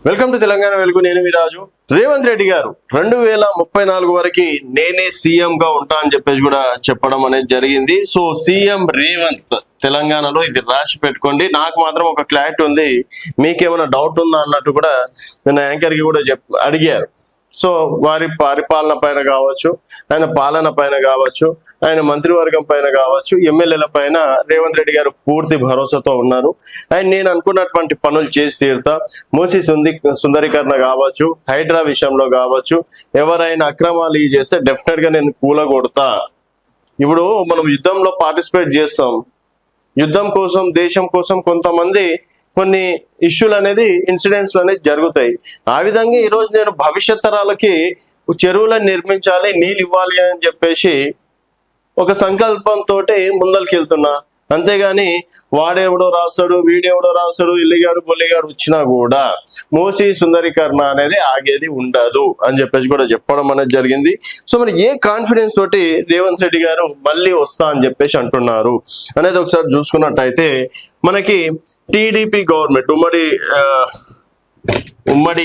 Welcome to Telangana వెలుగు. నేను మీ రాజు. రేవంత్ రెడ్డి గారు 2034 వరకు నేనే సీఎం గా ఉంటా అని చెప్పేసి కూడా చెప్పడం అనేది జరిగింది. సో సీఎం రేవంత్ తెలంగాణలో ఇది రాసి పెట్టుకోండి. నాకు మాత్రం ఒక క్లారిటీ ఉంది, మీకేమైనా డౌట్ ఉందా అన్నట్టు కూడా నిన్న యాంకర్ కి కూడా అడిగారు. సో వారి పరిపాలన పైన కావచ్చు, ఆయన పాలన పైన కావచ్చు, ఆయన మంత్రివర్గం పైన కావచ్చు, ఎమ్మెల్యేల పైన రేవంత్ రెడ్డి గారు పూర్తి భరోసాతో ఉన్నారు. అండ్ నేను అనుకున్నటువంటి పనులు చేసి తీరుతా. మూసి సుందరీకరణ కావచ్చు, హైడ్రా విషయంలో కావచ్చు, ఎవరైనా అక్రమాలు చేస్తే డెఫినెట్ గా నేను కూలగొడతా. ఇప్పుడు మనం యుద్ధంలో పార్టిసిపేట్ చేస్తాం. యుద్ధం కోసం, దేశం కోసం కొంతమంది కొన్ని ఇష్యూలు అనేది, ఇన్సిడెంట్స్ అనేది జరుగుతాయి. ఆ విధంగా ఈరోజు నేను భవిష్యత్ తరాలకి చెరువులను నిర్మించాలి, నీళ్ళు ఇవ్వాలి అని చెప్పేసి ఒక సంకల్పంతో ముందరికి వెళ్తున్నా. అంతేగాని వాడెవడో రాస్తాడు, వీడెవడో రాస్తాడు, ఇల్లిగాడు బొల్లిగాడు వచ్చినా కూడా మూసి సుందరీకరణ అనేది ఆగేది ఉండదు అని చెప్పేసి కూడా చెప్పడం అనేది జరిగింది. సో మరి ఏ కాన్ఫిడెన్స్ తోటి రేవంత్ రెడ్డి గారు మళ్ళీ వస్తా అని చెప్పేసి అంటున్నారు అనేది ఒకసారి చూసుకున్నట్టయితే, మనకి టీడీపీ గవర్నమెంట్ ఉమ్మడి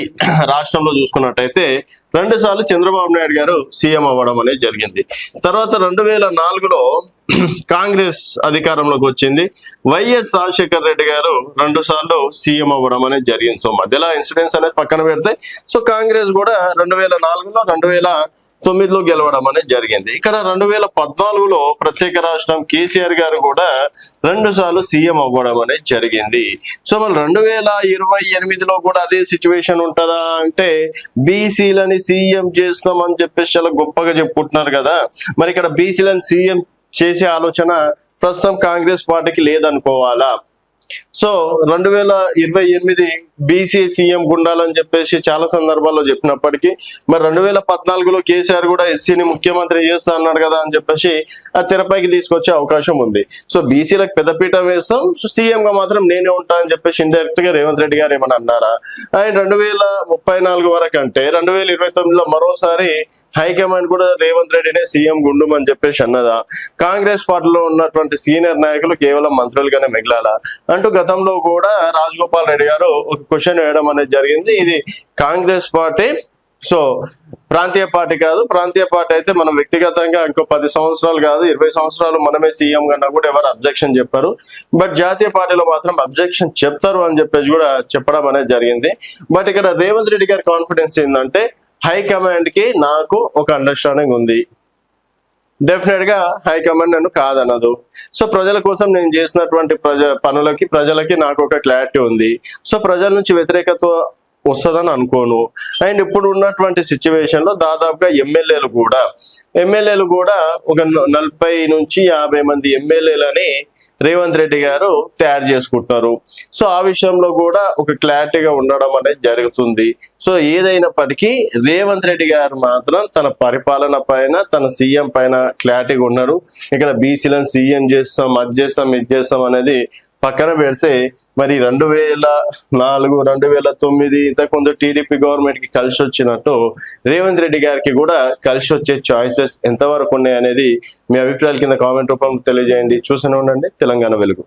రాష్ట్రంలో చూసుకున్నట్టయితే 2 సార్లు చంద్రబాబు నాయుడు గారు సీఎం అవ్వడం అనేది జరిగింది. తర్వాత 2004లో కాంగ్రెస్ అధికారంలోకి వచ్చింది. వైఎస్ రాజశేఖర్ రెడ్డి గారు 2 సార్లు సీఎం అవ్వడం అనేది జరిగింది. సో మధ్యలో ఇన్సిడెంట్స్ అనేది పక్కన పెడితే, సో కాంగ్రెస్ కూడా 2004లో 2009లో గెలవడం అనేది జరిగింది. ఇక్కడ 2014లో ప్రత్యేక రాష్ట్రం కేసీఆర్ గారు కూడా 2 సార్లు సీఎం అవ్వడం అనేది జరిగింది. సో మరి 2028లో కూడా అదే సిచ్యువేషన్ ఉంటుందా అంటే, బీసీలని సీఎం చేస్తామని చెప్పేసి చాలా గొప్పగా చెప్పుకుంటున్నారు కదా. మరి ఇక్కడ బీసీలను సీఎం చేసే ఆలోచన ప్రస్తుతం కాంగ్రెస్ పార్టీకి లేదనుకోవాలా? సో 2028 బీసీ సీఎం ఉండాలని చెప్పేసి చాలా సందర్భాల్లో చెప్పినప్పటికీ, మరి 2014లో కేసీఆర్ కూడా ఎస్సీని ముఖ్యమంత్రి చేస్తా అన్నాడు కదా అని చెప్పేసి ఆ తెరపైకి తీసుకొచ్చే అవకాశం ఉంది. సో బీసీలకు పెద్దపీట వేస్తాం, సో సీఎం గా మాత్రం నేనే ఉంటా అని చెప్పేసి ఇండైరెక్ట్ గా రేవంత్ రెడ్డి గారు ఏమని అన్నారా? ఆయన 2034 వరకు అంటే 2029లో మరోసారి హైకమాండ్ కూడా రేవంత్ రెడ్డినే సీఎం గుండుమని చెప్పేసి అన్నదా? కాంగ్రెస్ పార్టీలో ఉన్నటువంటి సీనియర్ నాయకులు కేవలం మంత్రులుగానే మిగిలాలా అంటూ గతంలో కూడా రాజగోపాల్ రెడ్డి గారు ఒక క్వశ్చన్ వేయడం అనేది జరిగింది. ఇది కాంగ్రెస్ పార్టీ, సో ప్రాంతీయ పార్టీ కాదు. ప్రాంతీయ పార్టీ అయితే మనం వ్యక్తిగతంగా ఇంకో 10 సంవత్సరాలు కాదు 20 సంవత్సరాలు మనమే సీఎం కన్నా కూడా ఎవరు అబ్జెక్షన్ చెప్పారు. బట్ జాతీయ పార్టీలో మాత్రం అబ్జెక్షన్ చెప్తారు అని చెప్పేసి కూడా చెప్పడం అనేది జరిగింది. బట్ ఇక్కడ రేవంత్ రెడ్డి గారి కాన్ఫిడెన్స్ ఏంటంటే, హైకమాండ్ కి నాకు ఒక అండర్స్టాండింగ్ ఉంది, డెఫినెట్ గా హైకమాండ్ నన్ను కాదనదు. సో ప్రజల కోసం నేను చేసినటువంటి ప్రజలకి నాకు ఒక క్లారిటీ ఉంది. సో ప్రజల నుంచి వ్యతిరేకత వస్తుందని అనుకోను. అండ్ ఇప్పుడు ఉన్నటువంటి సిచ్యువేషన్ లో దాదాపుగా ఎమ్మెల్యేలు కూడా ఒక 40 నుంచి 50 మంది ఎమ్మెల్యేలని రేవంత్ రెడ్డి గారు తయారు చేసుకుంటున్నారు. సో ఆ విషయంలో కూడా ఒక క్లారిటీగా ఉండడం అనేది జరుగుతుంది. సో ఏదైనప్పటికీ రేవంత్ రెడ్డి గారు మాత్రం తన పరిపాలన పైన, తన సీఎం పైన క్లారిటీగా ఉన్నారు. ఇక్కడ బీసీలను సీఎం చేస్తాం, అది చేస్తాం, ఇది చేస్తాం అనేది పక్కన పెడితే, మరి 2004, 2009 ఇంతకుముందు టీడీపీ గవర్నమెంట్ కి కలిసి వచ్చినట్టు రేవంత్ రెడ్డి గారికి కూడా కలిసి వచ్చే చాయిసెస్ ఎంతవరకు ఉన్నాయి అనేది మీ అభిప్రాయాల కింద కామెంట్ రూపంలో తెలియజేయండి. చూస్తూనే ఉండండి తెలంగాణ వెలుగు.